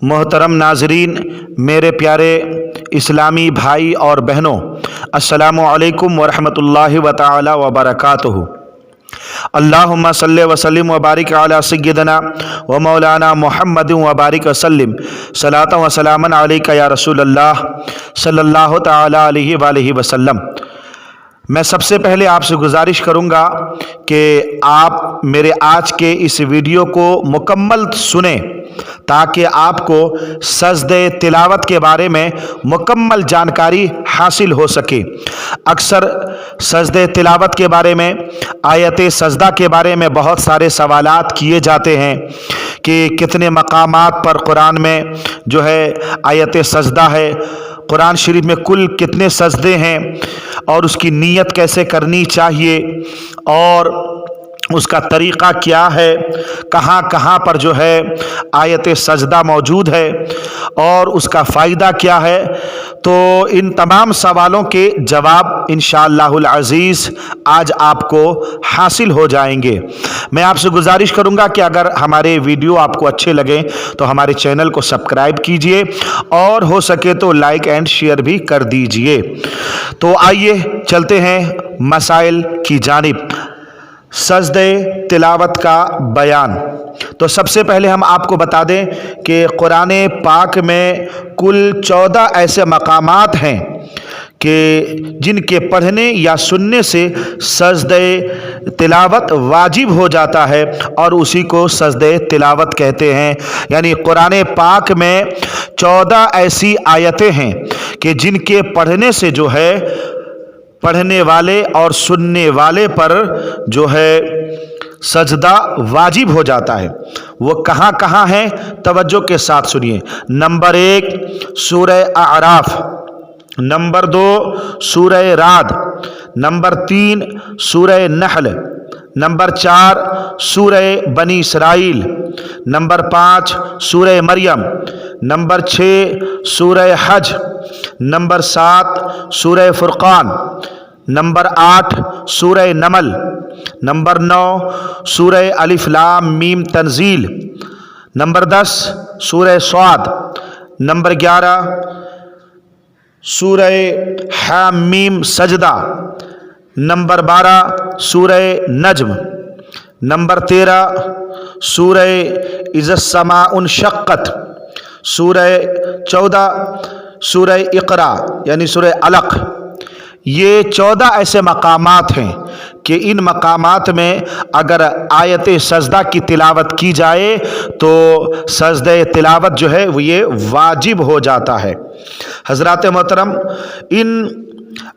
मोहतरम नाजरीन, मेरे प्यारे इस्लामी भाई और बहनों, अस्सलामु अलैकुम वरहमतुल्लाहि व तआला व बरकातुहू। अल्लाहुम्मा सल्लि व सल्लिम व बारिक अला सय्यिदना व मौलाना मुहम्मद व बारिक व सल्लिम सलातन व सलामन अलैका या रसूलल्लाह सल्लल्लाहु तआला अलैहि व आलिहि वसल्लम। मैं सबसे पहले आपसे गुजारिश करूंगा कि आप मेरे आज के इस वीडियो को मुकम्मल सुने ताकि आपको सजदे तिलावत के बारे में मुकम्मल जानकारी हासिल हो सके। अक्सर सजदे तिलावत के बारे में, आयत सजदा के बारे में बहुत सारे सवालात किए जाते हैं कि कितने मकामात पर कुरान में जो है आयत सजदा है, कुरान शरीफ में कुल कितने सजदे हैं और उसकी नीयत कैसे करनी चाहिए और उसका तरीक़ा क्या है, कहाँ कहाँ पर जो है आयत सजदा मौजूद है और उसका फ़ायदा क्या है। तो इन तमाम सवालों के जवाब इंशाअल्लाहुल अज़ीज़ आज आपको हासिल हो जाएंगे। मैं आपसे गुजारिश करूंगा कि अगर हमारे वीडियो आपको अच्छे लगें तो हमारे चैनल को सब्सक्राइब कीजिए और हो सके तो लाइक एंड शेयर भी कर दीजिए। तो आइए चलते हैं मसाइल की जानिब। सजदे तिलावत का बयान। तो सबसे पहले हम आपको बता दें कि कुरान पाक में कुल 14 ऐसे मकामात हैं कि जिनके पढ़ने या सुनने से सजदे तिलावत वाजिब हो जाता है और उसी को सजदे तिलावत कहते हैं। यानी कुरान पाक में 14 ऐसी आयतें हैं कि जिनके पढ़ने से जो है पढ़ने वाले और सुनने वाले पर जो है सजदा वाजिब हो जाता है। वो कहाँ कहाँ हैं, तवज्जो के साथ सुनिए। नंबर 1 सूरह आराफ, नंबर 2 सूरह राद, नंबर 3 सूरह नहल, नंबर 4 सूरह बनी इसराइल, नंबर 5 सूरह मरियम, नंबर 6 सूरह हज, नंबर 7 सूरह फुरकान, नंबर 8 सूरह नमल, नंबर 9 सूरह अलिफ लाम मीम तंजील, नंबर 10 सूरह स्वाद, नंबर 11 सूरह हामीम सजदा, नंबर 12 सूरह नज्म, नंबर 13 सूरह इज़्ज़स्समाउन शक्कत, सूरह 14 सूरह इक़रा यानी सूरह अलक़। ये 14 ऐसे मकामात हैं कि इन मकामात में अगर आयत सजदा की तिलावत की जाए तो सजदे तिलावत जो है वो ये वाजिब हो जाता है। हज़रात मोहतरम, इन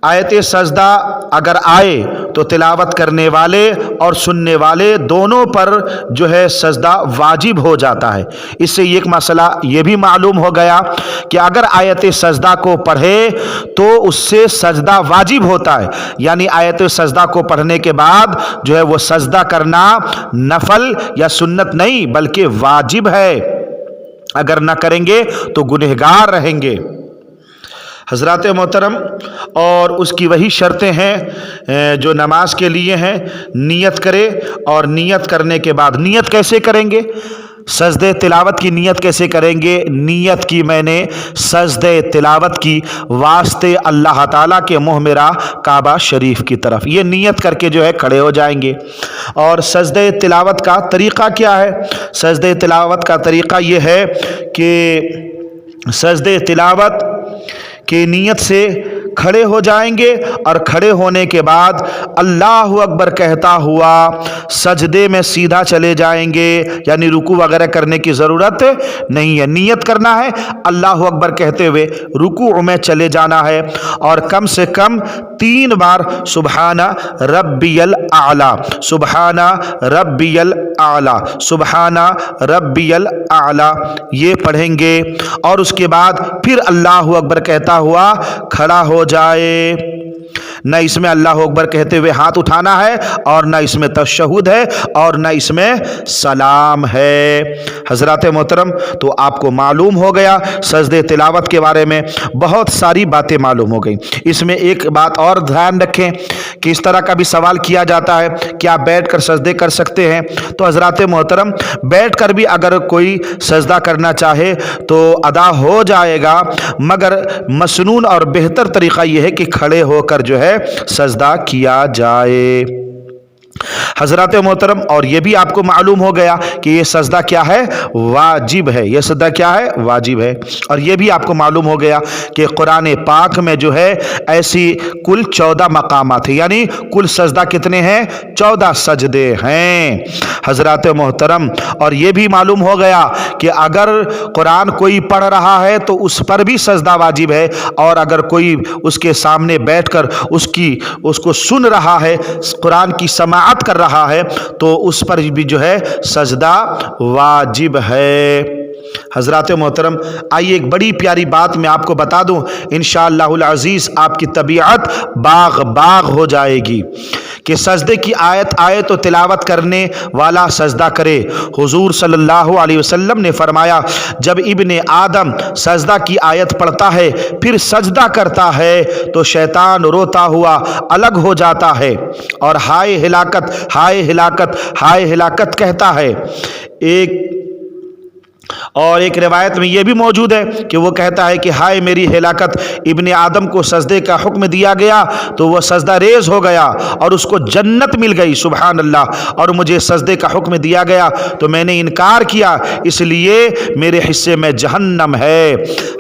आयत सजदा अगर आए तो तिलावत करने वाले और सुनने वाले दोनों पर जो है सजदा वाजिब हो जाता है। इससे एक मसला ये भी मालूम हो गया कि अगर आयत सजदा को पढ़े तो उससे सजदा वाजिब होता है। यानी आयत सजदा को पढ़ने के बाद जो है वो सजदा करना नफल या सुन्नत नहीं बल्कि वाजिब है। अगर ना करेंगे तो गुनहगार रहेंगे। हज़रात मोहतरम, और उसकी वही शर्तें हैं जो नमाज के लिए हैं। नियत करे और नियत करने के बाद नियत कैसे करेंगे, सजदे तिलावत की नियत कैसे करेंगे। नियत की मैंने सजदे तिलावत की वास्ते अल्लाह ताला के मुँह मेरा काबा शरीफ की तरफ, ये नियत करके जो है खड़े हो जाएंगे। और सजदे तिलावत का तरीक़ा क्या है, सजदे तिलावत का तरीक़ा ये है कि सजदे तिलावत की नीयत से खड़े हो जाएंगे और खड़े होने के बाद अल्लाहु अकबर कहता हुआ सजदे में सीधा चले जाएंगे। यानी रुकू वगैरह करने की ज़रूरत नहीं है। नियत करना है, अल्लाहु अकबर कहते हुए रुकू में चले जाना है और कम से कम 3 बार सुबहाना रब्बियल आला, सुबहाना रब्बियल आला, सुबहाना रब्बियल आला ये पढ़ेंगे और उसके बाद फिर अल्लाहु अकबर कहता हुआ खड़ा हो जाए। نہ اس میں اللہ اکبر کہتے ہوئے ہاتھ اٹھانا ہے، اور نہ اس میں تشہد ہے، اور نہ اس میں سلام ہے۔ حضرات محترم، تو آپ کو معلوم ہو گیا سجدے تلاوت کے بارے میں بہت ساری باتیں معلوم ہو گئیں۔ اس میں ایک بات اور دھیان رکھیں کہ اس طرح کا بھی سوال کیا جاتا ہے کہ آپ بیٹھ کر سجدے کر سکتے ہیں؟ تو حضرات محترم، بیٹھ کر بھی اگر کوئی سجدہ کرنا چاہے تو ادا ہو جائے گا، مگر مسنون اور بہتر طریقہ یہ ہے کہ کھڑے ہو کر جو ہے سجدہ کیا جائے۔ حضرات محترم، اور یہ بھی آپ کو معلوم ہو گیا کہ یہ سجدہ کیا ہے؟ واجب ہے۔ یہ سجدہ کیا ہے؟ واجب ہے۔ اور یہ بھی آپ کو معلوم ہو گیا کہ قرآن پاک میں جو ہے ایسی کل 14 مقامات ہیں، یعنی کل سجدہ کتنے ہیں؟ 14 سجدے ہیں حضرات محترم۔ اور یہ بھی معلوم ہو گیا کہ اگر قرآن کوئی پڑھ رہا ہے تو اس پر بھی سجدہ واجب ہے، اور اگر کوئی اس کے سامنے بیٹھ کر اس کو سن رہا ہے، قرآن کی سماعت کر رہا ہے، تو اس پر بھی جو ہے سجدہ واجب ہے۔ حضرات محترم، آئیے ایک بڑی پیاری بات میں آپ کو بتا دوں، انشاءاللہ العزیز آپ کی طبیعت باغ باغ ہو جائے گی کہ سجدے کی آیت آئے تو تلاوت کرنے والا سجدہ کرے۔ حضور صلی اللہ علیہ وسلم نے فرمایا، جب ابن آدم سجدہ کی آیت پڑھتا ہے پھر سجدہ کرتا ہے تو شیطان روتا ہوا الگ ہو جاتا ہے اور ہائے ہلاکت، ہائے ہلاکت، ہائے ہلاکت کہتا ہے۔ ایک روایت میں یہ بھی موجود ہے کہ وہ کہتا ہے کہ ہائے میری ہلاکت، ابن آدم کو سجدے کا حکم دیا گیا تو وہ سجدہ ریز ہو گیا اور اس کو جنت مل گئی، سبحان اللہ، اور مجھے سجدے کا حکم دیا گیا تو میں نے انکار کیا، اس لیے میرے حصے میں جہنم ہے۔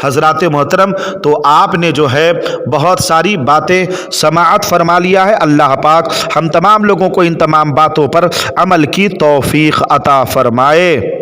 حضرات محترم، تو آپ نے جو ہے بہت ساری باتیں سماعت فرما لیا ہے۔ اللہ پاک ہم تمام لوگوں کو ان تمام باتوں پر عمل کی توفیق عطا فرمائے۔